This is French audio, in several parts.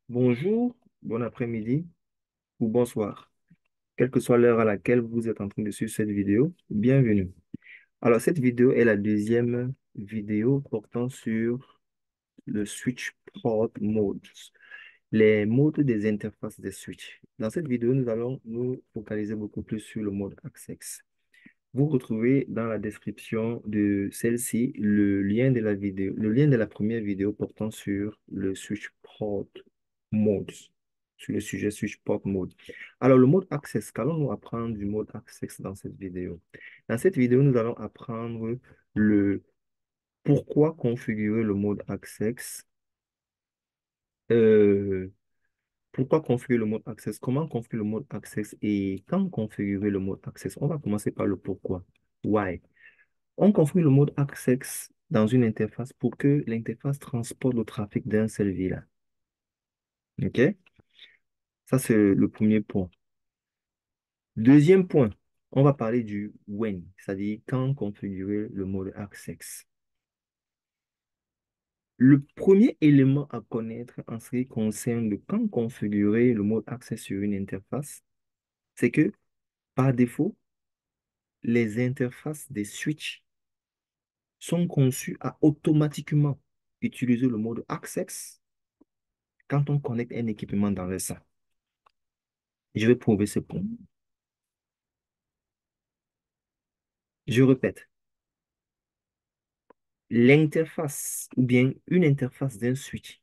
Bonjour, bon après-midi ou bonsoir, quelle que soit l'heure à laquelle vous êtes en train de suivre cette vidéo, bienvenue. Alors, cette vidéo est la deuxième vidéo portant sur le switch port modes, les modes des interfaces des switches. Dans cette vidéo, nous allons nous focaliser beaucoup plus sur le mode Access. Vous retrouvez dans la description de celle-ci le lien de la vidéo, le lien de la première vidéo portant sur le switch port mode, sur le sujet switch port mode. Alors, le mode access, qu'allons-nous apprendre du mode access dans cette vidéo? Dans cette vidéo, nous allons apprendre le pourquoi configurer le mode access, euh, pourquoi configurer le mode access, comment configurer le mode access et quand configurer le mode access. On va commencer par le pourquoi. Why? On configure le mode Access dans une interface pour que l'interface transporte le trafic d'un seul VLAN. OK? Ça, c'est le premier point. Deuxième point, on va parler du when, c'est-à-dire quand configurer le mode Access. Le premier élément à connaître en ce qui concerne le quand configurer le mode Access sur une interface, c'est que par défaut, les interfaces des switches sont conçues à automatiquement utiliser le mode Access quand on connecte un équipement dans le SAN. Je vais prouver ce point. Je répète, l'interface ou bien une interface d'un switch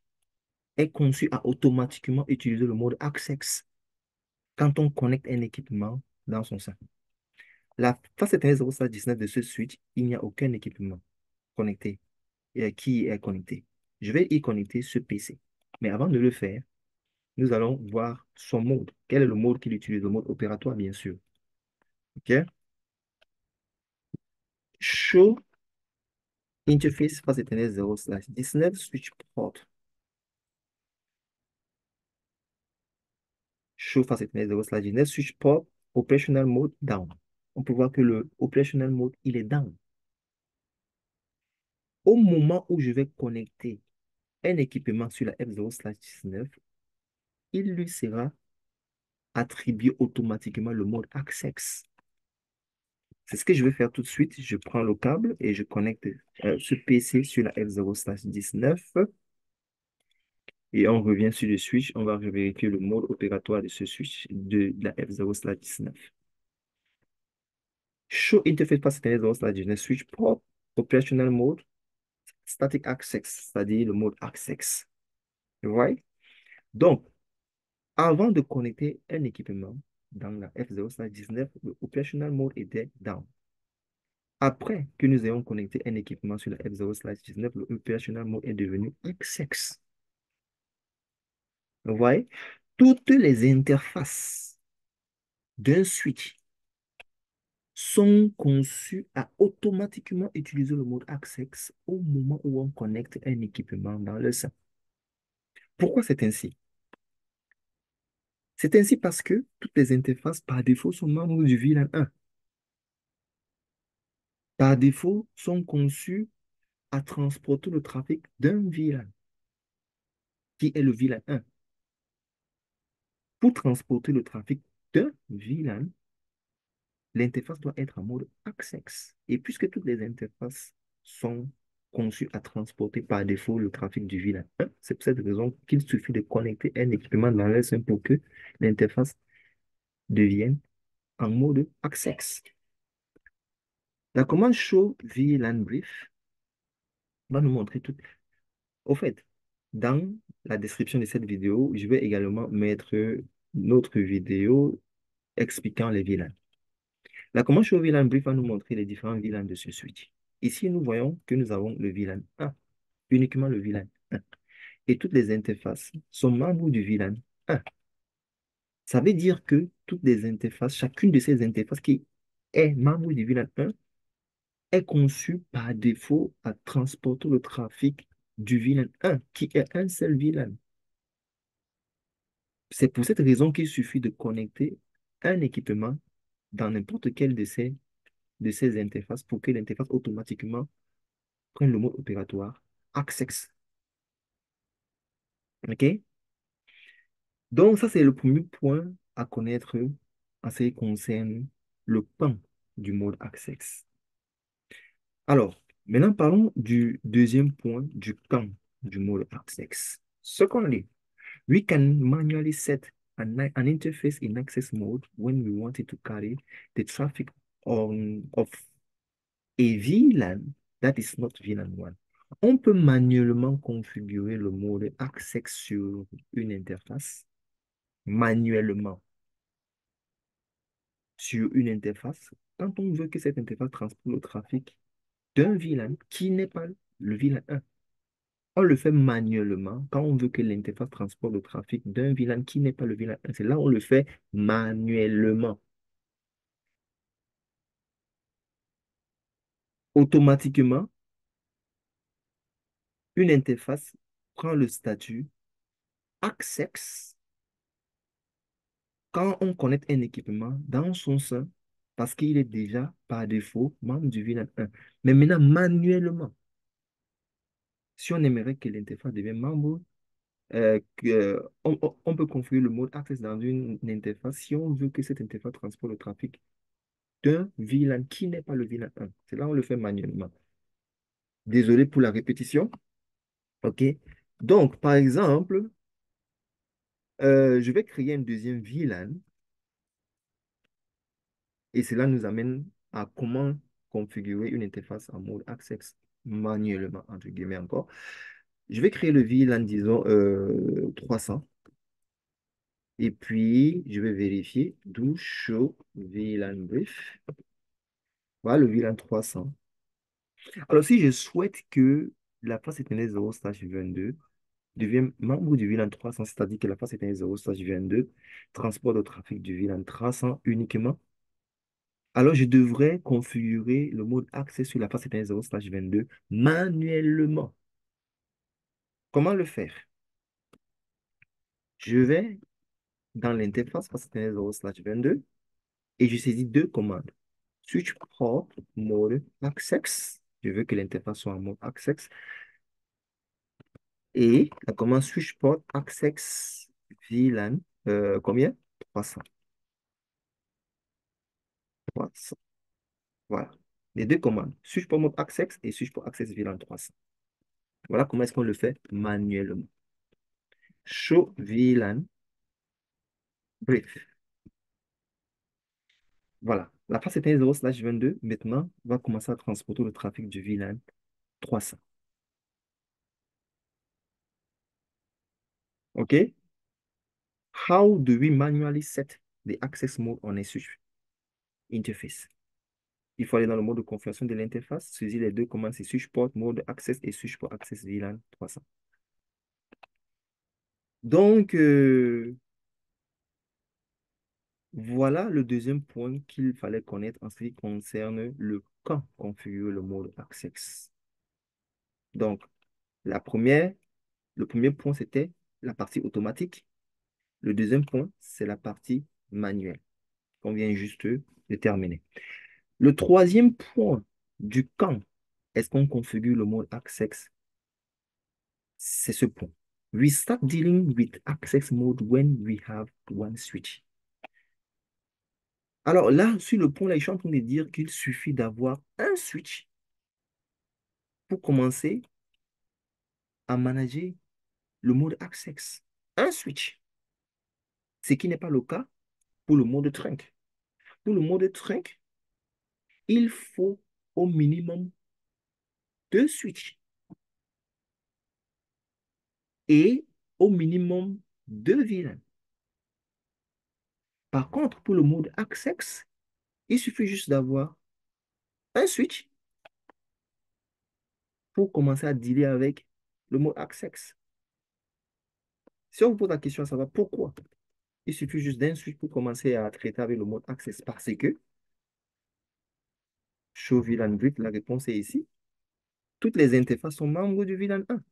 est conçue à automatiquement utiliser le mode Access quand on connecte un équipement dans son sein. La face éternelle 0/19 de ce switch, il n'y a aucun équipement connecté qui est connecté. Je vais y connecter ce PC. Mais avant de le faire, nous allons voir son mode. Quel est le mode qu'il utilise? Le mode opératoire, bien sûr. OK? Show interface face éternelle 0/19 switch port. Show face éternelle 0/19 switch port operational mode down. On peut voir que le operational mode, il est down. Au moment où je vais connecter un équipement sur la F0/19, il lui sera attribué automatiquement le mode Access. C'est ce que je vais faire tout de suite. Je prends le câble et je connecte ce PC sur la F0/19 et on revient sur le switch. On va vérifier le mode opératoire de ce switch de la F0/19. Show interface path éternel 0/19 switch port operational mode static access, c'est-à-dire le mode access. Right? Donc, avant de connecter un équipement dans la F0/19, le operational mode était down. Après que nous ayons connecté un équipement sur la F0/19, le operational mode est devenu access. Vous voyez? Toutes les interfaces d'un switch sont conçues à automatiquement utiliser le mode access au moment où on connecte un équipement dans le sein. Pourquoi c'est ainsi? C'est ainsi parce que toutes les interfaces, par défaut, sont membres du VLAN 1. Par défaut, sont conçues à transporter le trafic d'un VLAN, qui est le VLAN 1. Pour transporter le trafic d'un VLAN, l'interface doit être en mode access. Et puisque toutes les interfaces sont conçues à transporter par défaut le trafic du VLAN 1, c'est pour cette raison qu'il suffit de connecter un équipement dans l'S1 pour que l'interface devienne en mode access. La commande show VLAN brief va nous montrer tout. Au fait, dans la description de cette vidéo, je vais également mettre notre vidéo expliquant les VLAN. La commande show VLAN brief va nous montrer les différents VLAN de ce switch. Ici, nous voyons que nous avons le VLAN 1, uniquement le VLAN 1. Et toutes les interfaces sont membres du VLAN 1. Ça veut dire que toutes les interfaces, chacune de ces interfaces qui est membre du VLAN 1 est conçue par défaut à transporter le trafic du VLAN 1, qui est un seul VLAN. C'est pour cette raison qu'il suffit de connecter un équipement dans n'importe quelle de ces interfaces pour que l'interface automatiquement prenne le mode opératoire Access. OK? Donc, ça, c'est le premier point à connaître en ce qui concerne le pan du mode Access. Alors, maintenant, parlons du deuxième point du camp du mode Access. Secondly, we can manually set an interface in access mode when we wanted to carry the traffic of a VLAN that is not VLAN 1. On peut manuellement configurer le mode access sur une interface, manuellement sur une interface, quand on veut que cette interface transporte le trafic d'un VLAN qui n'est pas le VLAN 1. On le fait manuellement quand on veut que l'interface transporte le trafic d'un VLAN qui n'est pas le VLAN 1. C'est là où on le fait manuellement. Automatiquement, une interface prend le statut Access quand on connecte un équipement dans son sein parce qu'il est déjà par défaut membre du VLAN 1. Mais maintenant, manuellement, si on aimerait que l'interface devienne membre, on peut configurer le mode Access dans une interface si on veut que cette interface transporte le trafic d'un VLAN qui n'est pas le VLAN 1. C'est là où on le fait manuellement. Désolé pour la répétition. OK? Donc, par exemple, je vais créer un deuxième VLAN et cela nous amène à comment configurer une interface en mode Access manuellement, entre guillemets encore. Je vais créer le VLAN, disons, 300. Et puis, je vais vérifier do show VLAN brief. Voilà le VLAN 300. Alors, si je souhaite que la face éternelle 0/22 devienne membre du VLAN 300, c'est-à-dire que la face éternelle 0/22 transporte le trafic du VLAN 300 uniquement, alors je devrais configurer le mode accès sur la face éternelle 0/22 manuellement. Comment le faire? Je vais dans l'interface face éternelle 0/22 et je saisis deux commandes. Switch port mode access. Je veux que l'interface soit en mode access. Et la commande switch port access VLAN, combien? 300. 300. Voilà. Les deux commandes. Switch port mode access et switch port access VLAN 300. Voilà comment est-ce qu'on le fait manuellement. Show VLAN brief. Voilà. La face éteinte 0/22, maintenant, va commencer à transporter le trafic du VLAN 300. OK? How do we manually set the access mode on a switch interface? Il faut aller dans le mode de configuration de l'interface, saisir les deux commandes, c'est switch port mode access et switch port access VLAN 300. Donc, voilà le deuxième point qu'il fallait connaître en ce qui concerne le quand configurer le mode access. Donc, la première, le premier point, c'était la partie automatique. Le deuxième point, c'est la partie manuelle qu'on vient juste de terminer. Le troisième point du quand est-ce qu'on configure le mode access, c'est ce point. We start dealing with access mode when we have one switch. Alors là, sur le point là, je suis en train de dire qu'il suffit d'avoir un switch pour commencer à manager le mode access. Un switch. Ce qui n'est pas le cas pour le mode trunk. Pour le mode trunk, il faut au minimum deux switches et au minimum deux VLAN. Par contre, pour le mode access, il suffit juste d'avoir un switch pour commencer à dealer avec le mode access. Si on vous pose la question à savoir pourquoi, il suffit juste d'un switch pour commencer à traiter avec le mode access parce que, show VLAN brief, la réponse est ici. Toutes les interfaces sont membres du VLAN 1.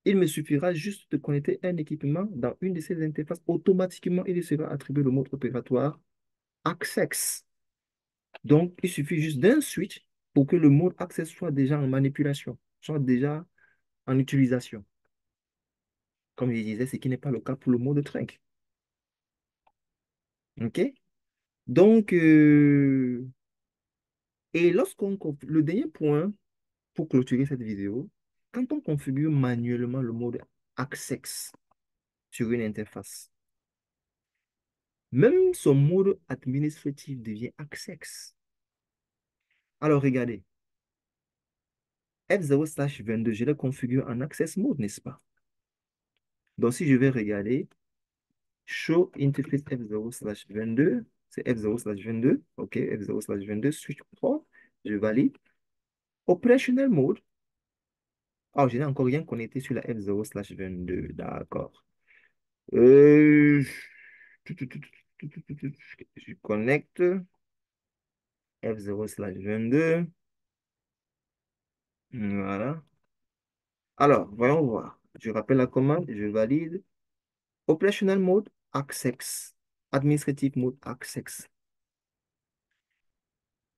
Il me suffira juste de connecter un équipement dans une de ces interfaces. Automatiquement, il sera attribué le mode opératoire access. Donc, il suffit juste d'un switch pour que le mode access soit déjà en manipulation, soit déjà en utilisation. comme je disais, ce qui n'est pas le cas pour le mode trunk. OK? Donc, et le dernier point pour clôturer cette vidéo, quand on configure manuellement le mode Access sur une interface, même son mode administratif devient Access. Alors, regardez, F0/22, je le configure en Access Mode, n'est-ce pas? Donc, si je vais regarder, Show Interface F0/22, c'est F0/22, OK, F0/22, Switch Pro, je valide. Operational Mode, oh, je n'ai encore rien connecté sur la F0/22, d'accord. Euh, je connecte F0/22, voilà. Alors, voyons voir. Je rappelle la commande, je valide. Operational Mode, Access. Administrative Mode, Access.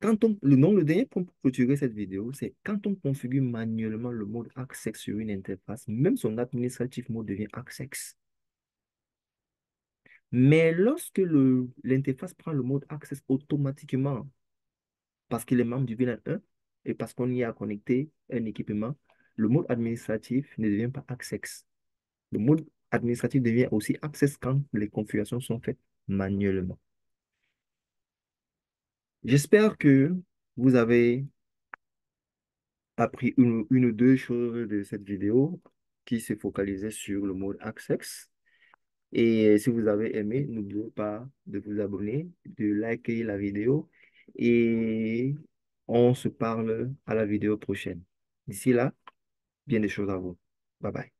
Le dernier point pour clôturer cette vidéo, c'est quand on configure manuellement le mode Access sur une interface, même son administrative mode devient Access. Mais lorsque l'interface prend le mode Access automatiquement, parce qu'il est membre du VLAN 1 et parce qu'on y a connecté un équipement, le mode administratif ne devient pas Access. Le mode administratif devient aussi Access quand les configurations sont faites manuellement. J'espère que vous avez appris une ou deux choses de cette vidéo qui se focalisait sur le mode Access. Et si vous avez aimé, n'oubliez pas de vous abonner, de liker la vidéo et on se parle à la vidéo prochaine. D'ici là, bien des choses à vous. Bye bye.